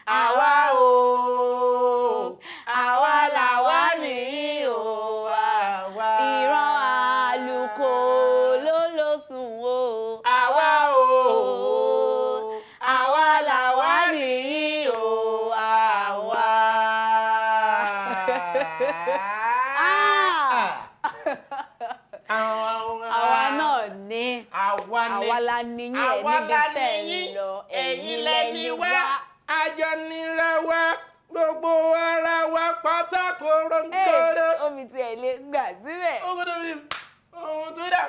àwa o àwa làwa nìyí o àwa ìran àlùkò ló lóṣùn o àwa o àwa làwa nìyí o àwa. àwa náà ní àwa la níyìn ẹ níbi tẹ́ ń lọ ẹ̀yin lẹ́ni wá àjọ nira wa gbogbo ara wa pátákó rọ̀ǹkọ́rọ́. omi tí ẹ lè gbà síbẹ̀. ohun tó dà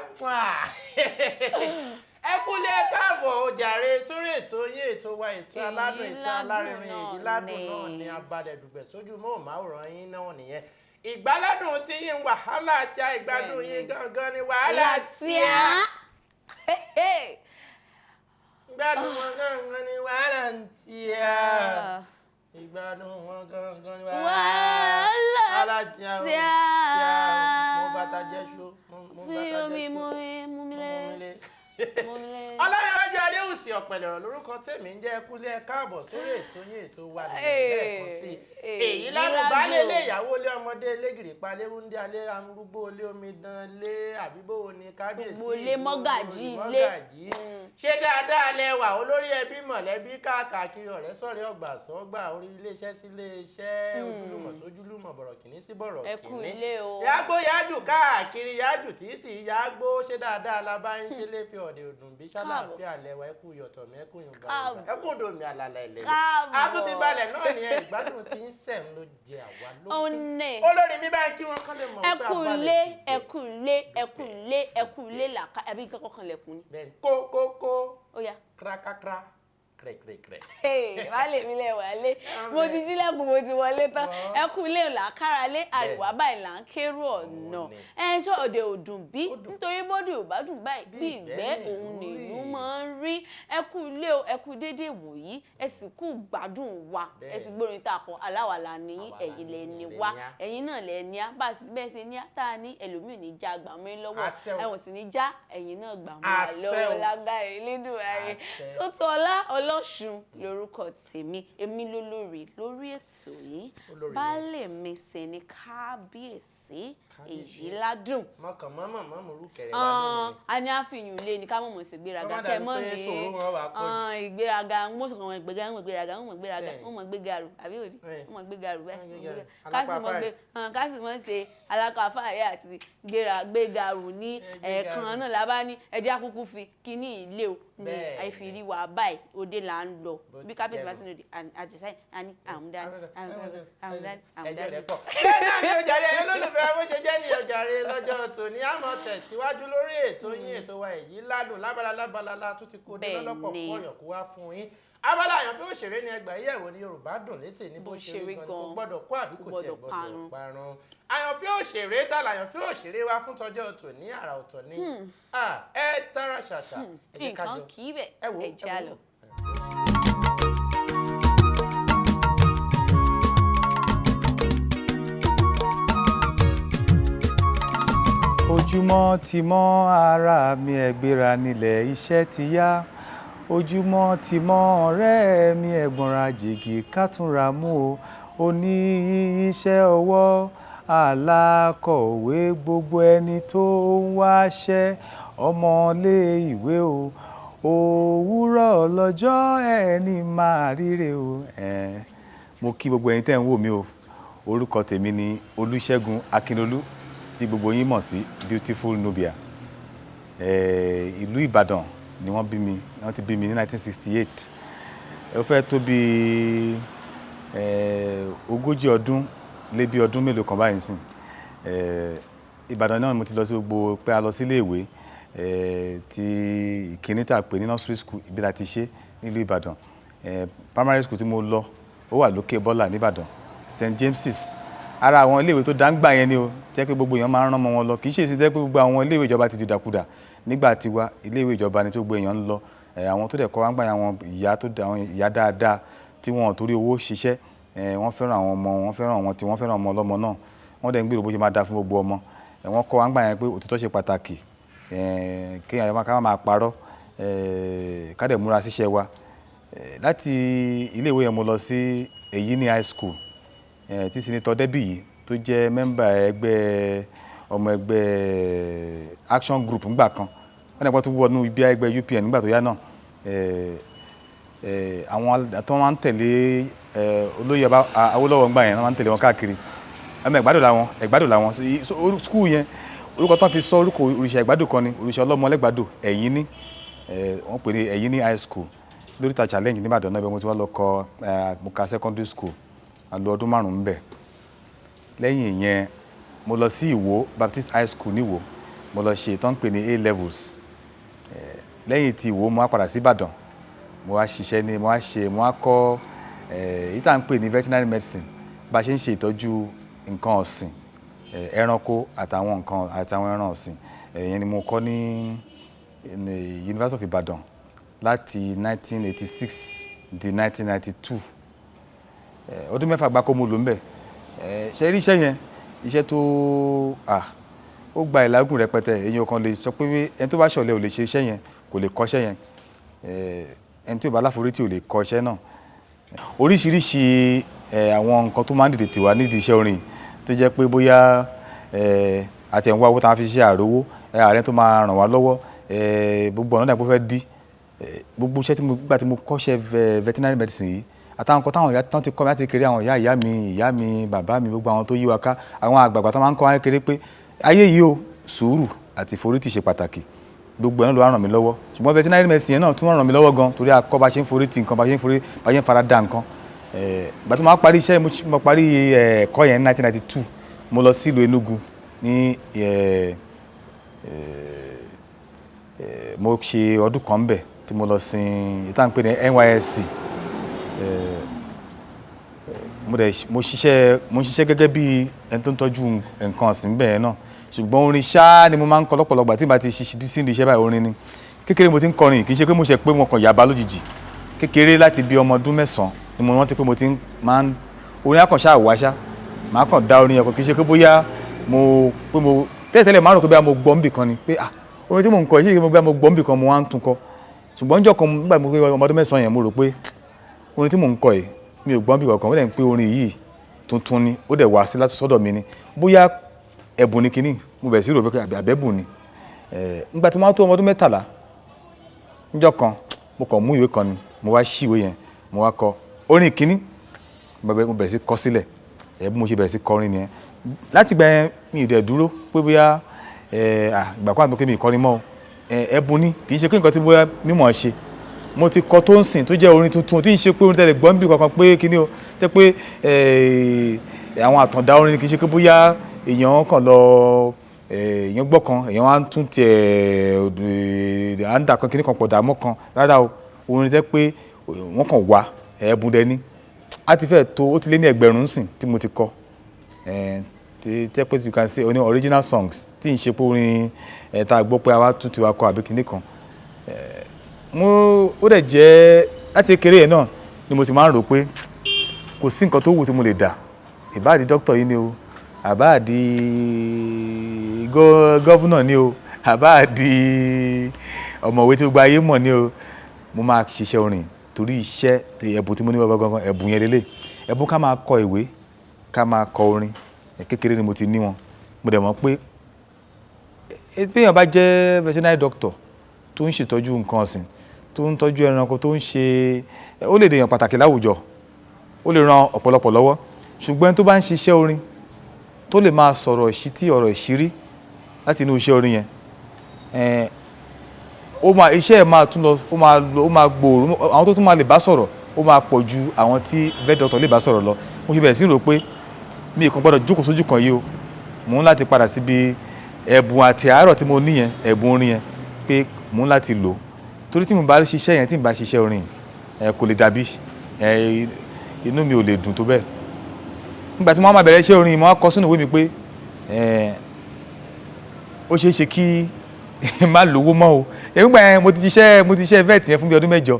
ẹ kúlẹ̀ káàbọ̀ ojàre sórí ètò yín ètò wa ètò aládùn ètò alárinrin èyí ládùn náà ní abadẹ̀dùgbẹ̀ sójú móhùnmáwòrán yín náà nìyẹn ìgbáládùn tí yín wàhálà àti ìgbádùn yín gangan ni wàhálà tí a ìgbádùn wọn gangan ni wàhálà tí a ìgbádùn wọn gangan ni wàhálà tí a mo bàtà jẹ́sú mo bàtà jẹ́sú mú mi lé. Ọláyíwájú Adéwùsì Ọ̀pẹ̀lẹ̀rọ̀ lórúkọ tèmi ń jẹ́ kúlẹ̀ káàbọ̀ sórí ètò yín ètò wa lẹ́ẹ̀kan sí èyí lánàá baálé ilé ìyàwó ilé ọmọdé ilé gìrìpá lérúndé alẹ́ arúgbó ilé omidan ilé àbíbó ní kábíyèsí gbogbo ilé mọ́gàjí ilé ṣé dáadáa lẹ́wà olórí ẹbí mọ̀lẹ́bí káàkiri ọ̀rẹ́ sọ̀rẹ́ ọgbà sọ́gbà orí iléeṣẹ́ sí iléeṣẹ́ ojúlùmọ̀ sójúlùmọ̀ bọ̀rọ̀kìnní sí bọ̀rọ̀kìnní yàgbó yájù káàkiri yájù tí sì yàgbó ṣé dáadáa la bá ń ṣe lé fi ọ̀dẹ̀ òdùn bí ṣàlàáfíà lẹ́wà ẹkú yọ̀tọ̀ mi ẹkú yùngbà ẹkú dòmí àlàlà ilẹ̀ a tún ti balẹ̀ náà ní ìgbádùn tí ń sẹ̀ ń ló jẹ àwa lókè olórí mi bá ń kí wọn kán lè mọ̀ pé àbálẹ̀ ẹkùlé làkà àbí nǹkan kọkàn lẹ̀kùn ni. bẹ́ẹ̀ni kókókó ó yá kírákàkírá kẹrẹkẹrẹ. wálé mi lẹ wálé mo ti sílẹ̀kùn mo ti wọlé tán ẹkùlé làkàrà lé àríwá báyìí là ń kérò ọ̀nà ẹ ṣé ọ̀dẹ̀ ò dùn bí nítorí bọ́dù ò bá dùn báyìí bí ìgbẹ́ òun nìlú máa ń rí ẹkùlé o ẹkù déédéé wòyí ẹ sì kú gbádùn wa ẹ sì gbórin tá a kọ aláwàlà ní ẹ̀yin lẹ ní wa ẹ̀yin náà lẹ ní á bá bẹ́ẹ̀ ṣe ní á tá a ní ẹlòmíì ní já gbà mí lọ́wọ́ ẹ̀wọ̀n sì ní já ẹ̀yin náà gbà mí lọ́wọ́ lágbára Elédùmarè tó tọ́ Ọlọ́ṣun lórúkọ tèmi èmi lólórí lórí ètò yìí baálé mi sì ní kábíyèsí èyí ládùn. mọ̀kàn mọ́mọ́ rúkẹ̀rẹ̀ wá ní. a ní àfihàn ilé ní ká mọ̀mọ́ sí gbéraga kẹ́ mọ́ ní ìgbéraga wọ́n sọ̀rọ̀ wọn ìgbéraga wọ́n mọ̀ gbégaru àbí òdi wọ́n mọ̀ gbégaru bẹ́ẹ̀ kásì mọ̀ ṣe alákàfàárẹ̀ àti gbégaru ní ẹ̀ẹ̀kan náà lábá ní ẹjẹ́ àkúkú fi kíní ilé o ní àìfìrí wa báyìí òde là ń lọ bí kábíyèsí bá sínú àjẹsáyé àní àmúdání. ẹjọ́ rẹ̀ pọ̀. bẹ́ẹ̀ náà ni ojàre olólùfẹ́ bó ṣe jẹ́ ní ojàre lọ́jọ́ tòní àmọ́ tẹ̀síwájú lórí ètò yín ètò wa èyí ládùn lábala tó ti kó dé lọ́pọ̀ fọyàn kó wá fún yín abala Àyànfé òṣèré ni ẹgbàá yẹ̀wò ní Yorùbá dùn létè ní bó ṣe rí gan kò gbọ́dọ̀ kó àbí kò tiẹ̀ gbọ́dọ̀ parun Àyànfé òṣèré tààlà Àyànfé òṣèré wa fún tọjọ́ tòní àrà ọ̀tọ̀ ní ẹ tara ṣàṣà nǹkan kì í bẹ̀ ẹ já lọ. ojúmọ́ ti mọ́ ara mi ẹ̀gbéra nílẹ̀ iṣẹ́ ti yá ojúmọ́ ti mọ́ ọ̀rẹ́ mi ẹ̀gbọ́nra jìgì kátúnra mú o oní iṣẹ́ ọwọ́ alákọ̀wé gbogbo ẹni tó ń wáṣẹ́ ọmọlé ìwé o òwúrọ̀ lọ́jọ́ ẹni máa ríre o mo kí gbogbo ẹ̀yin tẹ́ ń wò mí o orúkọ tèmi ni Olúṣẹ́gun Akínolú tí gbogbo yín mọ̀ sí Beautiful Nubia ìlú Ìbàdàn ni wọ́n bí mi wọ́n ti bí mi ní 1968 ó fẹ́ tó bí 40 ọdún lé bí ọdún mélòó kan báyìí sìn Ìbàdàn náà mo ti lọ sí gbogbo pé a lọ sí ilé ìwé ti ìkíní tà pé ní nursery school ibi la ti ṣe nílùú Ìbàdàn primary school tí mo lọ ó wà lókè bọ́là nìbàdàn St James's ara àwọn iléèwé tó dáńgbà yẹn ni o jẹ́ pé gbogbo èèyàn máa ń rán ọmọ wọn lọ kì í ṣe èsì jẹ́ pé gbogbo àwọn iléèwé ìjọba ti di dàkudà nígbà tiwa iléèwé ìjọba ni tó gbogbo èèyàn ń lọ àwọn tó dẹ̀ kọ́ wá ń gbà àwọn ìyá dáadáa tí wọ́n torí owó ṣiṣẹ́ wọ́n fẹ́ràn àwọn ọmọ wọn fẹ́ràn àwọn tí wọ́n fẹ́ràn ọmọ ọlọ́mọ náà wọ́n dẹ̀ ń gbèrò bó ṣe máa da fún gbogbo ọmọ wọ́n kọ́ wá ń gbà yẹn pé òtítọ́ ṣe pàtàkì kéèyàn ká máa parọ́ ká dẹ̀ múra síṣẹ́ wa láti ilé ìwé yẹn mo lọ sí èyí ní high school tí Senator Debbie yìí tó jẹ́ mẹ́mbà ọmọ ẹgbẹ́ action group ńgbà kan wọ́n nípa tó wọnú ibi ẹgbẹ́ UPN nígbà tó yá náà àwọn tó máa ń tẹ̀lé olóyè Awólọ́wọ̀ ńgbà yẹn wọ́n máa ń tẹ̀lé wọn káàkiri ẹ̀mọ ẹ̀gbádò làwọn school yẹn orúkọ tó ń fi sọ orúkọ òrìṣà ẹ̀gbádò kan ni òrìṣà ọlọ́mọ ẹlẹ́gbàdò ẹ̀yìn ní wọ́n pè ní ẹ̀yìn ní high school lóríta challenge níbàdàn náà ibẹ̀ mo ti wá lọ kọ́ mo ka secondary school a lò ọdún 5 ńbẹ̀ lẹ́yìn ìyẹn mo lọ sí Ìwó Baptist High School níwó mo lọ ṣe tó ń pè ní A levels lẹ́yìn tí Ìwó mo wá padà sí Ìbàdàn mo wá ṣiṣẹ́ ní mo wá kọ́ èyí tá à ń pè ní veterinary medicine bá a ṣe ń ṣe ìtọ́jú nǹkan ọ̀sìn ẹranko àtàwọn ẹran ọ̀sìn ìyẹn ni mo kọ́ ní University of Ibadan láti 1986 di 1992 ọdún 6 gbáko mo lò ń bẹ̀ ṣe rí iṣẹ́ yẹn iṣẹ́ tó ó gba ìlágùn rẹpẹtẹ èyàn kan lè sọ pé ẹni tó bá ṣọ̀lẹ ò lè ṣe iṣẹ́ yẹn kò lè kọ́ṣẹ́ yẹn ẹni tí ò bá láforítì ò lè kọ́ iṣẹ́ náà oríṣiríṣi àwọn nǹkan tó máa ń dìde tiwa nídìí iṣẹ́ orin tó jẹ́ pé bóyá àti ẹ̀wọ̀n owó tá a fi ṣe àrówó ààrẹ tó máa ràn wá lọ́wọ́ gbogbo ọ̀nà ìdàgbò fẹ́ dí gbogbo iṣẹ́ tí mo kọ́ṣẹ́ veterinary medicine yìí àtàwọn nǹkan táwọn ìyá tán ti kọ́ mi láti kéré àwọn ìyá mi bàbá mi gbogbo àwọn tó yí wa ká àwọn àgbààgbà tó máa ń kọ́ wọn kéré pé ayé yìí o sùúrù àti ìforítì ṣe pàtàkì gbogbo ẹ̀ náà ló wá ràn mí lọ́wọ́ ṣùgbọ́n veterinary medicine yẹn náà tún ràn mí lọ́wọ́ gan torí akọ́ bá ṣe ń forítì nǹkan bá ṣe ń fara da nǹkan ìgbà tó máa parí iṣẹ́ mo parí ẹ̀kọ́ yẹn ní 1992 mo lọ sílùú Enugu ní mo ṣe ọdún kan bẹ̀ tí mo lọ sin ìtàn pé ní NYSC mo ṣiṣẹ́ gẹ́gẹ́ bí ẹni tó ń tọ́jú nǹkan ọ̀sìn bẹ́ẹ̀ náà ṣùgbọ́n orin ṣáá ni mo máa ń kọ lọ́pọ̀lọpọ̀ tí n bá ti ṣiṣẹ́ sí iṣẹ́ báyìí orin ni kékeré mo ti ń kọrin kì í ṣe pé mo ṣe pé mo kàn yàbá lójijì kékeré láti bí ọmọ ọdún 9 ni mo rántí pé mo ti máa ń orin akànṣá àwáṣá màá kàn dá orin yẹn kọ kì í ṣe pé bóyá tẹ́lẹ̀tẹ́lẹ̀ máa rò pé bóyá mo gbọ́ nbì kan ni pé orin tí mo ń kọ yìí mo gbọ́ nbì kan mo wá ń tún kọ ṣùgbọ́n ọjọ́ kan nígbà mo pé ọmọ ọdún 9 yẹn mo rò pé orin tí mo ń kọ yìí mi ò gbọ́ nbì kankan ó dẹ̀ ń pé orin yìí tuntun ni ó dẹ̀ wá sí láti sọ́dọ̀ mi ni bóyá ẹ̀bùn ni kínní mo bẹ̀rẹ̀ sí rò pé àbẹ̀bùn ni nígbà tí mo wá tó ọmọ ọdún 13 níjọ́ kan mo kàn mú ìwé kan ni mo wá ṣí ìwé yẹn mo wá kọ orin kínní mo bẹ̀rẹ̀ sí kọ sílẹ̀ bí mo ṣe bẹ̀rẹ̀ sí kọrin nìyẹn láti gbà yẹn mi ì dẹ̀ dúró pé bóyá ìgbà kan àti pé mi ì kọrin mọ́ ẹ̀bùn ni kì í ṣe pé nǹkan tí bóyá mímọ̀ ṣe mo ti kọ tó ń sìn tó jẹ́ orin tuntun tí ì ṣe pé orin tẹ̀lé gbọ́n bí kankan pé kíní o tẹ́ pé àwọn àtàndá orin kì í ṣe pé bóyá èèyàn kàn lọ èèyàn gbọ́ kan èèyàn wá tún tiẹ̀ à ń dà kan kíní kan pọ̀ dààmú kan rárá o orin tẹ́ pé wọ́n kàn wá ẹ̀bùn dẹni á ti fẹ́ tó ó ti lé ní ẹgbẹ̀rún sìn tí mo ti kọ tẹ́ pé you can say oní original songs tí ì ṣe pé orin tá a gbọ́ pé a wá tún ti wá kọ àbí kíní kan ó dẹ̀ jẹ́ láti kékeré yẹn náà ni mo ti máa ń rò pé kò sí nǹkan tó wù tí mo lè dà ìbáàdì dókítà yìí ni o àbáàdì gọ́fúnà ni o àbáàdì ọ̀mọ̀wé tí gbogbo ayé mọ̀ ni o mo máa ṣiṣẹ́ orin torí iṣẹ́ ẹ̀bùn tí mo ní gangan ẹ̀bùn yẹn lélẹ̀ ẹ̀bùn ká máa kọ ìwé ká máa kọ orin kékeré ni mo ti ní wọn mo dẹ̀ mọ̀ pé èèyàn bá jẹ́ veterinary doctor tó ń ṣètọ́jú nǹkan ọ̀sìn tó ń tọ́jú ẹranko tó ń ṣe ó lè dèèyàn pàtàkì láwùjọ ó lè ran ọ̀pọ̀lọpọ̀ lọ́wọ́ ṣùgbọ́n tó bá ń ṣiṣẹ́ orin tó lè máa sọ̀rọ̀ ìṣítí ọ̀rọ̀ ìṣírí láti inú iṣẹ́ orin yẹn iṣẹ́ ẹ̀ máa tún lọ ó máa gbòòrò àwọn tó tún máa lè bá sọ̀rọ̀ ó máa pọ̀ ju àwọn tí vet doctor lè bá sọ̀rọ̀ lọ mo ṣe bẹ̀rẹ̀ sí rò pé mi kàn gbọ́dọ̀ jókòó sójú kan yìí o mò ń láti padà síbi ẹ̀bùn àti àárọ̀ tí mo ní yẹn ẹ̀bùn orin yẹn pé mò ń láti lò torí tí mo bá ṣiṣẹ́ yẹn tí mo bá ṣiṣẹ́ orin kò lè dàbí inú mi ò lè dùn tó bẹ́ẹ̀ nígbà tí mo máa bẹ̀rẹ̀ iṣẹ́ orin mo wá kọ sínú ìwé mi pé ó ṣeé ṣe kí má lówó mọ́ o nígbà yẹn mo ti ṣiṣẹ́ vet yẹn fún bí ọdún 8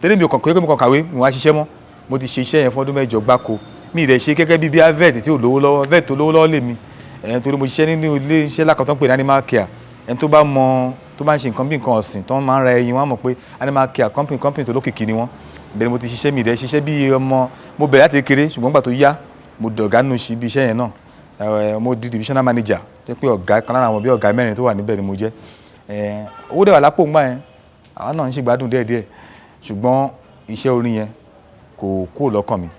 tẹ́lẹ̀ mi ò kàn kàwé mi wá ṣiṣẹ́ mọ́ mo ti ṣe iṣẹ́ yẹn fún ọdún 8 gbáko mi ì dẹ̀ ṣe gẹ́gẹ́ bí vet tí ò lówó lọ́wọ́ vet tó lówó lọ́wọ́ lè mi torí mo ṣiṣẹ́ nínú ilé iṣẹ́ lákàtọ́ pé ní animal care ẹni tó bá mọ tó bá ń ṣe nǹkan bí nǹkan ọ̀sìn tó máa ń ra ẹyin wọ́n á mọ̀ pé animal care company tó lókìkí ni wọ́n bẹ́ẹ̀ mo ti ṣiṣẹ́ mi dẹ̀ ṣiṣẹ́ bí ọmọ mo bẹ̀rẹ̀ láti kékeré ṣùgbọ́n gbà tó yá mo dọ̀gá nínú ibi iṣẹ́ yẹn náà mo di divisional manager jẹ́ pé ọ̀gá kan lára àwọn bí ọ̀gá mẹ́rin tó wà níbẹ̀ ni mo jẹ́ owó dẹ̀ wà lápò ńgbà yẹn àwọn náà ń ṣe gbádùn díẹ̀díẹ̀ ṣùgbọ́n iṣẹ́ orin yẹn kò kúrò lọ́kàn mi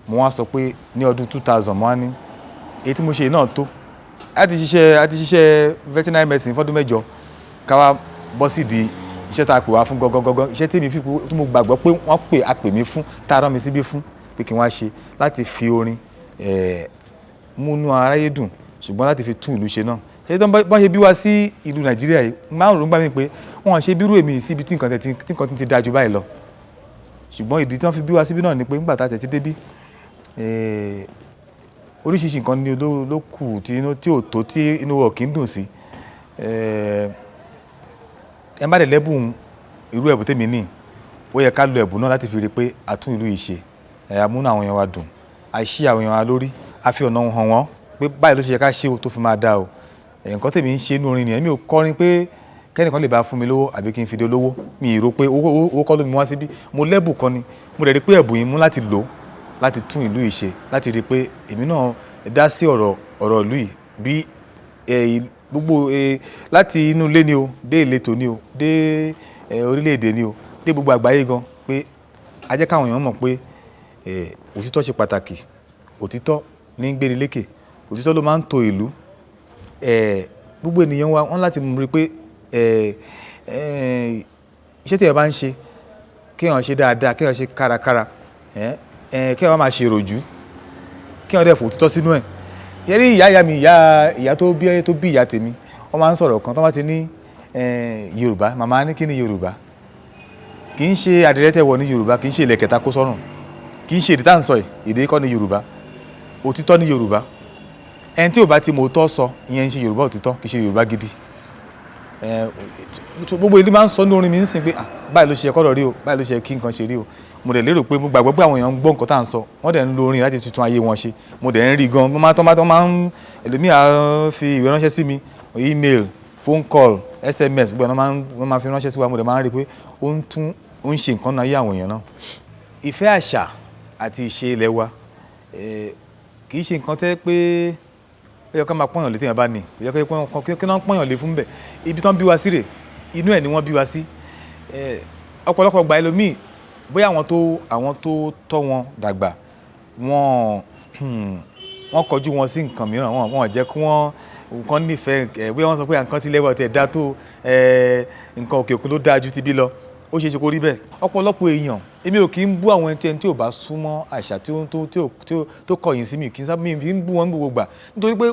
mo wá sọ pé ní ọdún 2000 mo wá ní èyí tí mo ṣe náà tó a ti ṣiṣẹ́ veterinary medicine fọ́dún 7 ká wá bọ́ sí di iṣẹ́ tá a pè wá fún gangan iṣẹ́ tí mo gbàgbọ́ pé a pè mí fún tá a rán mi síbí fún pé kí n wá ṣe láti fi orin múnú aráyé dùn ṣùgbọ́n láti fi tún ìlú ṣe náà ṣe tó bá ṣe bí wá sí ìlú Nàìjíríà yìí máa ń rò ń gbà mí pé wọ́n ṣe bírú èmi síbi tí nǹkan ti dájú báyìí lọ ṣùgbọ́n ìdí tí wọ́n fi bí wá síbí náà ni pé nígbà tá a tẹ̀ ti débí oríṣiríṣi nǹkan ni ló kù tí ò tó tí inú wọ̀ kì í dùn sí ẹ má dẹ̀ lẹ́bùn irú ẹ̀bùn tèmi ní ó yẹ ká lo ẹ̀bùn náà láti fi rí pé a tún ìlú yìí ṣe àmúnú àwọn èèyàn wa dùn àìṣí àwọn èèyàn wa lórí a fi ọ̀nà hàn wọ́n pé báyìí ló ṣe yẹ ká ṣe o tó fi máa dá o nǹkan tèmi ń ṣe inú orin nìyẹn mi ò kọrin pé kẹ́nìkan lè bá fún mi lówó àbí kí n fi dé olówó mi ì rò pé owó kọ́ ló mi wá síbí mo lẹ́bùn kan ni mo dẹ̀ rí pé ẹ̀bùn yìí mú láti lò láti tún ìlú yìí ṣe láti rí i pé èmi náà dá sí ọ̀rọ̀ ìlú yìí bí gbogbo láti inú ilé ni o dé ìletò ni o dé orílẹ̀-èdè ni o dé gbogbo àgbáyé gan pé a jẹ́ káwọn èèyàn mọ̀ pé òtítọ́ ṣe pàtàkì òtítọ́ ní ń gbéni lékè òtítọ́ ló máa ń tò ìlú gbogbo ènìyàn wa wọ́n láti rí i pé iṣẹ́ tí ẹ bá ń ṣe kéèyàn ṣe dáadáa kéèyàn ṣe kárakára kéèyàn máa ṣe ròjú kéèyàn dẹ̀ fòtítọ́ sínú ẹ̀ yẹ́rí ìyá mi ìyá tó bí ìyá tèmi wọ́n máa ń sọ̀rọ̀ kan tó bá ti ní Yorùbá màmá ní kí ni Yorùbá kì í ṣe àdìrẹ́ tẹ̀ wọ̀ ní Yorùbá kì í ṣe ilẹ̀kẹ̀ta kó sọ́rùn kì í ṣe èdè tá à ń sọ yìí èdè kọ́ ní Yorùbá òtítọ́ ní Yorùbá ẹni tí ò bá ti mọ̀ òótọ́ sọ ìyẹn ń ṣe Yorùbá òtítọ́ kì í ṣe Yorùbá gidi gbogbo ìlú máa ń sọ ní orin mi ń sìn pé báyìí ló ṣe kọ́rọ̀ rí o báyìí ló ṣe kí nǹkan ṣe rí o mo dẹ̀ lérò pé mo gbàgbọ́ pé àwọn èèyàn ń gbọ́ nǹkan tá à ń sọ wọ́n dẹ̀ ń lo orin láti tuntun ayé wọn ṣe mo dẹ̀ ń rí gan mo máa ń ẹlòmíà fi ìwé ránṣẹ́ sí mi email phone call SMS gbogbo ẹ̀ wọ́n máa fi ránṣẹ́ sí wa mo dẹ̀ máa ń rí pé ó ń ṣe nǹkan náà ayé àwọn èèyàn náà. ìfẹ́ àṣà àti ìṣe ilẹ̀ wa kì í ṣe nǹkan tẹ́ pé ó yẹ ká máa pọ́nyàn lé téèyàn bá ní ó yẹ kí wọ́n pọ́nyàn lé fún bẹ̀ ibi tán bí wa sí rè inú ẹ̀ ni wọ́n bí wa sí ọ̀pọ̀lọpọ̀ gbà ẹlòmíì bóyá àwọn tó tọ́ wọn dàgbà wọ́n kọjú wọn sí nǹkan mìíràn wọ́n jẹ́ kí wọ́n nífẹ̀ẹ́ bóyá wọ́n sọ pé nǹkan tí lẹ́wọ̀ tẹ̀ dá tó nǹkan òkè òkun ló dáa ju ti bí lọ ó ṣe é ṣe kó rí bẹ́ẹ̀ ọ̀pọ̀lọpọ̀ èèyàn èmi ò kì í bú àwọn ẹni tí ò bá súnmọ́ àṣà tó kọ̀yìn sí mi kì í bú wọn gbogbo gbà nítorí pé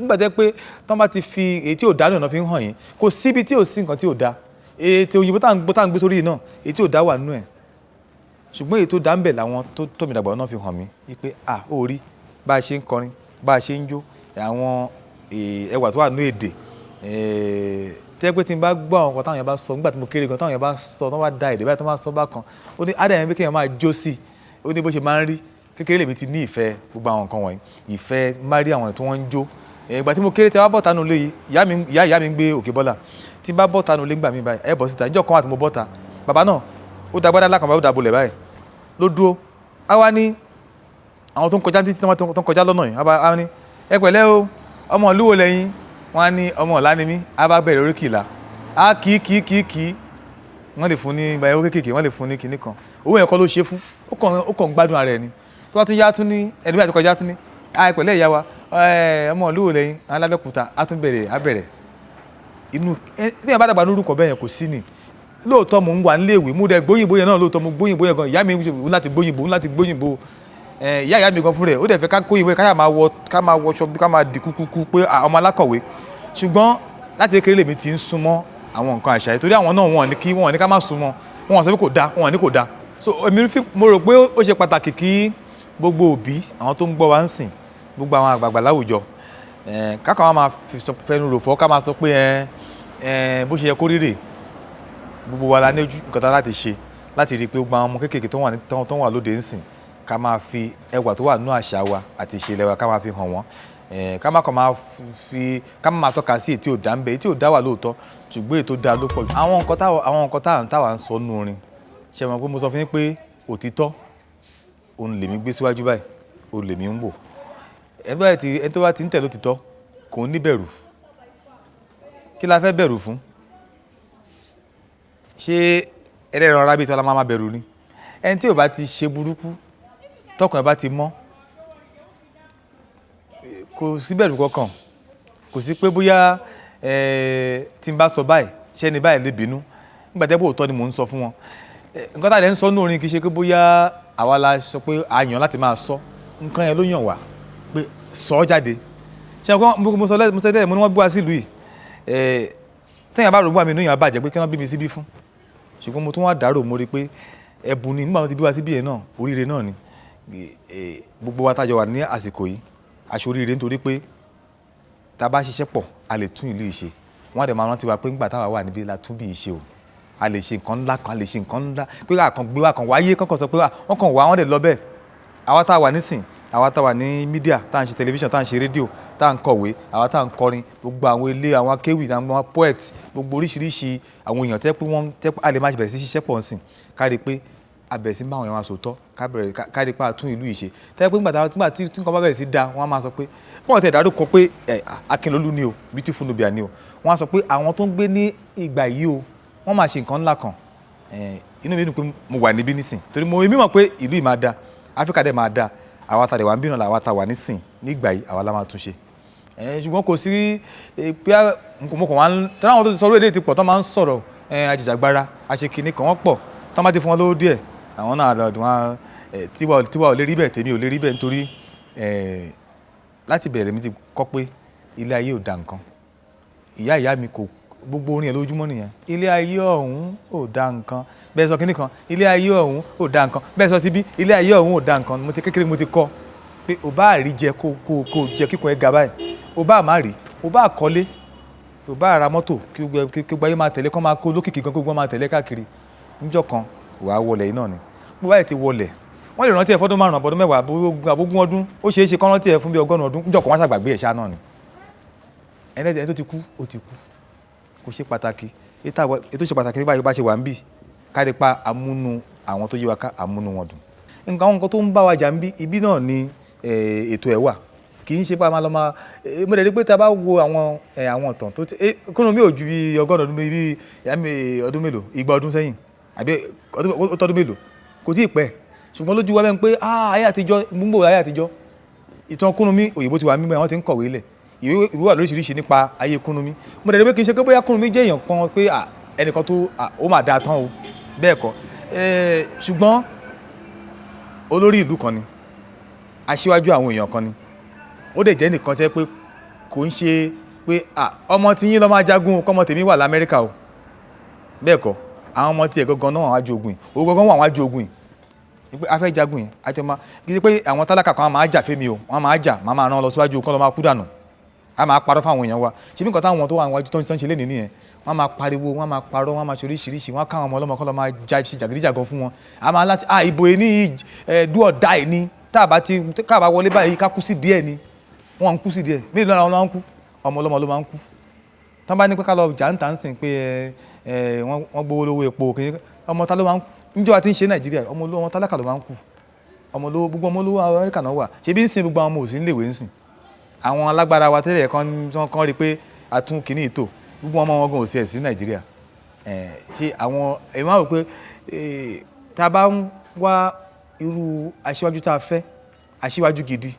nígbà tẹ́ pé tán bá ti fi èyí tí ò dá náà fi ń hàn yín kò síbi tí ò sí nǹkan tí ò dá ètò òyìnbó tá à ń gbé sórí náà èyí tí ò dá wà nínú ẹ̀ ṣùgbọ́n èyí tó dá ń bẹ̀ làwọn tó mi dàgbà náà fi hàn mí wípé ó rí bá a ṣe ń kọrin bá a ṣe ń jó àwọn ẹwà tó wà nínú èdè tẹ́ pé tí n bá gbọ́ àwọn nǹkan táwọn yẹn bá sọ nígbà tí mo kéré gan táwọn yẹn bá sọ tó bá da èdè báyìí tó bá sọ bákan ó ní ádàyẹn bí kéèyàn máa jó sí ó ní bó ṣe máa ń rí kékeré lèmi ti ní ìfẹ́ gbogbo àwọn nǹkan wọ̀nyí ìfẹ́ má rí àwọn tí wọ́n ń jó ìgbà tí mo kéré tẹ́ wá bọ́ta nù lé yìí ìyá mi ń gbé òkè bọ́là tí n bá bọ́ta nù lé ńgbà mi báyìí ẹ bọ́ síta níjọ́ kan wà tí mo bọ́ta bàbá náà ó dagbádá lákàn báyìí ó dàbolẹ̀ báyìí ló dúró á wá ní àwọn tó ń kọjá títí tó ń kọjá lọ́nà yìí á ní ẹ pẹ̀lẹ́ o ọmọ ìlú wo lẹ́yìn wọ́n á ní ọmọ ọ̀la ni mí á bá bẹ̀rẹ̀ oríkìlá á kì í wọ́n lè fún ní ìgbà ẹ̀rọ kéékèèké wọ́n lè fún ní kinní kan owó yẹn kọ́ ló ṣe fún ó kàn ń gbádùn ara ẹ̀ ni tó bá tún yá tún ní ẹ̀dùnmí àti kọjá tún ní ẹ pẹ̀lẹ́ ìyá wa ọmọ ìlú wo lẹ́yìn alábẹ́kúta á tún bẹ̀rẹ̀ inú tí yẹn bá dàgbà lórúkọ bẹ́ẹ̀ yẹn kò sí ni lóòótọ́ mo ń wà níléèwé mo dẹ̀ gbóyìnbó yẹn náà lóòótọ́ mo gbóyìnbó yẹn gan ìyá mi láti gbóyìnbó ìyá mi gan fún rẹ̀ ó dẹ̀ fẹ́ ká kóyìnbó ká máa wọṣọ ká máa di kúkú pé ọmọ alákọ̀wé ṣùgbọ́n láti kékeré lèmi ti ń súnmọ́ àwọn nǹkan àṣà yìí torí àwọn náà wọ́n ní ká má súnmọ́ wọ́n sọ pé kò dáa wọ́n ní kò dáa so èmi mo rò pé ó ṣe pàtàkì kí gbogbo òbí àwọn tó ń gbọ́ wa ń sìn gbogbo àwọn àgbààgbà láwùjọ kákan wọn máa fẹnu rò fọ́ ká máa sọ pé bó ṣe yẹ kó rírè gbogbo wa la ní nǹkan tá láti ṣe láti rí i pé gbogbo àwọn ọmọ kéékèèké tó wà lóde ń sìn ká máa fi ẹwà tó wà nínú àṣà wa àti ìṣẹ̀lẹ̀ wa ká máa fi hàn wọ́n ká má tọ́ka sí ètí ò dá ń bẹ ètí ò dá wà lóòótọ́ ṣùgbọ́n ètò dá ló pọ̀ jù. àwọn nǹkan táwa ń sọ nínú orin ṣe mọ̀ pé mo sọ fún yín pé òtítọ́ òun lèmi gbé síwájú báyìí òun lèmi ń wò ẹni tó bá ti ń tẹ̀lé òtítọ́ kò ní bẹ̀rù kí la fẹ́ bẹ̀rù fún ṣé ẹlẹ́ran ara bíi tí wọ́n máa bẹ̀rù ni ẹni tí ò bá ti ṣe burúkú tọkàn ẹ̀ bá ti mọ́ kò sí bẹ̀rù kankan kò sí pé bóyá tí n bá sọ báyìí ṣé ẹni báyìí lè bínú nígbà tẹ́ bó òótọ́ ni mò ń sọ fún wọn nǹkan tá a lè ń sọ ní orin kì í ṣe pé bóyá àwa la sọ pé a yàn láti máa sọ nǹkan yẹn ló yàn wá pé sọ ọ́ jáde ṣé mo sọ tẹ́lẹ̀ mo ní wọ́n bí wá sílùú yìí tẹ́yìn bá rògbò àmì inú yàn bàjẹ́ pé kí wọ́n bí mi síbí fún ṣùgbọ́n mo tún wá dárò mo rí pé ẹ̀bùn ni nígbà wọn ti bí wá síbí yẹn náà oríire náà ni gbogbo wa tájọ wà ní àsìkò yìí aṣọ oríire nítorí pé tá a bá ṣiṣẹ́ pọ̀ a lè tún ìlú yìí ṣe wọ́n á dẹ̀ máa rántí wa pé ńgbà táwa wà níbí la tún bí yìí ṣe o a lè ṣe nǹkan ńlá kan a lè ṣe nǹkan ńlá pé àkàn gbé wa kàn wáyé kankan sọ pé wọ́n kàn wá wọ́n dẹ̀ lọ bẹ́ẹ̀ àwa tá a wà nísìn àwa tá a wà ní mídíà tá à ń ṣe tẹlifíṣàn tá à ń ṣe rédíò tá à ń kọ̀wé àwa tá à ń kọrin gbogbo àwọn ilé àwọn akéwì àwọn poet gbogbo oríṣiríṣi àwọn èèyàn tẹ́ pé wọ́n tẹ́ pé a lè má bẹ̀rẹ̀ sí ṣiṣẹ́ pọ̀ nsìn kárí pé a bẹ̀rẹ̀ sí báwọn èèyàn wa sòótọ́ kárí pé a tún ìlú yìí ṣe tẹ́ pé nígbà tí nǹkan bá bẹ̀rẹ̀ sí da wọ́n á máa sọ pé bọ́ọ̀ tẹ̀ dárúkọ pé Akínlolú ni o beautiful Nubia ni o wọ́n á sọ pé àwọn tó ń gbé ní ìgbà yìí o wọ́n máa ṣe nǹkan ńlá kan inú mi dùn pé mo wà níbí nísìn torí mo mọ̀ pé ìlú yìí máa da Áfíríkà dẹ̀ máa da àwa tá a dẹ̀ wà ń bínú àwa tá a wà nísìn nígbà yìí àwa la máa tún ṣe ṣùgbọ́n kò sí pé mo kàn wá ń tẹ́lẹ̀ àwọn tó ti sọ orí èdè ti pọ̀ tó máa ń sọ̀rọ̀ ajìjàgbara àṣekínní kan wọ́n pọ̀ tó máa ti fún wọn lówó díẹ̀ àwọn náà lọ́dún wọn tiwa ò lè rí bẹ́ẹ̀ tèmi ò lè rí bẹ́ẹ̀ nítorí láti bẹ̀rẹ̀ mi ti kọ́ pé ilé ayé ò da nǹkan ìyá mi kò gbogbo orin ẹ̀ lójúmọ́ nìyẹn ilé ayé ọ̀hún ò da nǹkan bẹ́ẹ̀ sọ kínní kan ilé ayé ọ̀hún ò da nǹkan bẹ́ẹ̀ sọ síbí ilé ayé ọ̀hún ò da nǹkan mo ti kékeré mo ti kọ́ pé o bá rí jẹ kó jẹ kíkun ẹ ga báyìí o bá má rí o bá kọ́lé o bá ra mọ́tò kí gbogbo ayé máa tẹ̀lé kó máa kó lókìkí gan kó gbogbo máa tẹ̀lé káàkiri níjọ́ kan wàá wọlé yìí náà ni bó báyìí ti wọlé wọ́n lè rántí ẹ̀ fọ́dún 5 àbọ̀dún 10 àbógún ọdún ó ṣeé ṣe kán rántí ẹ̀ fún bí 100 ọdún níjọ́ kan wọ́n ṣàgbàgbé ẹ̀ ṣá náà ni ẹni tó ti kú ó ti kú kò ṣe pàtàkì ètò ṣe pàtàkì nígbà yóò bá ṣe wà ń bì kárí pa amúnú àwọn tó yí wa ká amúnú wọn dùn nǹkan tó ń bá wa jà ń bí ibi náà ni ètò ẹ̀ wà kì í ṣe pé a máa lọ máa mo dẹ̀ rí pé tá a bá wo àwọn ọ̀tàn tó ti kúnnù mi ò ju bí 100 ọdún bí ọdún mélòó 200 ọdún sẹ́yìn àbí ọdún mélòó kò tí ì pẹ́ ṣùgbọ́n lójú wa bẹ́ẹ̀ pé ayé àtijọ́ gbogbo ayé àtijọ́ ìtàn kúnnù mi òyìnbó ti wà mímọ́ àwọn ti ń kọ̀wé lẹ̀ ìwé wà lóríṣiríṣi nípa ayé kúnnù mi mo dẹ̀ rí pé kì í ṣe pé bóyá kúnnù mi jẹ́ èèyàn kan pé ẹnìkan tó ó máa dáa tán o bẹ́ẹ̀ kọ́ ṣùgbọ́n olórí ìlú kan ni aṣíwájú àwọn èèyàn kan ni ó dẹ̀ jẹ́ nìkan tẹ́ pé kò ń ṣe pé ọmọ tí yín lọ máa jagun kọ́mọ tèmi wà l'Amẹ́ríkà o bẹ́ẹ̀ kọ́ àwọn ọmọ tiẹ̀ gangan náà wà wájú ogun yìí owó gangan wà wájú ogun yìí pé a fẹ́ jagun yìí àti ọmọ kì í ṣe pé àwọn tálákà kan máa jà fẹ́mi o wọ́n máa jà máa rán lọ síwájú kọ́ lọ́ máa kú dànù a máa parọ́ fáwọn èèyàn wa ṣé bí nǹkan táwọn tó wà wájú tó ń ṣe lé nìyẹn wọ́n máa pariwo wọ́n máa parọ́ wọ́n máa ṣe oríṣiríṣi wọ́n káwọn ọmọ ọlọ́mọ kọ́ lọ́ máa ṣe jàgídíjàgan fún wọn a máa láti ìbò ẹni yìí do or die ni tá a bá wọlé báyìí ká kú sí díẹ̀ ni wọ́n ń kú sí díẹ̀ bí ìlú àwọn máa ń kú ọmọ ọlọ́mọ ló máa ń kú tán bá ní pé ká lọ jà ń tà ń sìn pé wọ́n gbowó lówó epo ọmọ ta ló máa ń kú níjọ́ àti ń ṣe Nàìjíríà ọmọ tálákà ló máa ń kú gbogbo ọmọ olówó Amẹ́ríkà náà wà ṣé bí ń sìn gbogbo àwọn ọmọ òsì ń lèwe ń sìn àwọn alágbára wa tẹ́lẹ̀ kan rí pé atún kìíní ìtò gbogbo ọmọ wọn gan òsì ẹ̀ sí Nàìjíríà ṣe àwọn èèyàn máa rò pé tá a bá ń wá irú aṣíwájú tá a fẹ́ aṣíwájú gidi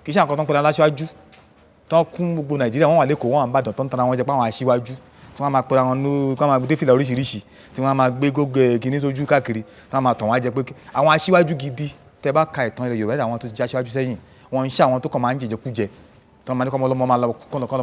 kì í ṣe àwọn kan tó ń pẹ̀lú aláṣíwájú tó ń kún gbogbo Nàìjíríà wọ́n wà lẹ́kọ̀ọ́ wọ́n wà ń bàdàn tó ń tanra wọn jẹ pé àwọn aṣíwájú tí wọ́n máa pẹ̀lú àwọn ní kí wọ́n máa dé fìlà oríṣiríṣi tí wọ́n máa gbé gógó kìíní sójú káàkiri tí wọ́n máa tàn wọ́n jẹ pé àwọn aṣíwájú gidi tẹ́ bá ka ìtàn ilẹ̀ Yorùbá àwọn tó ti jẹ́ aṣíwájú sẹ́yìn wọ́n ń ṣe àwọn tó kàn máa ń jẹjẹkújẹ tí wọ́n máa ní kọ́ ọmọ ọlọ́mọ máa lọ kọ́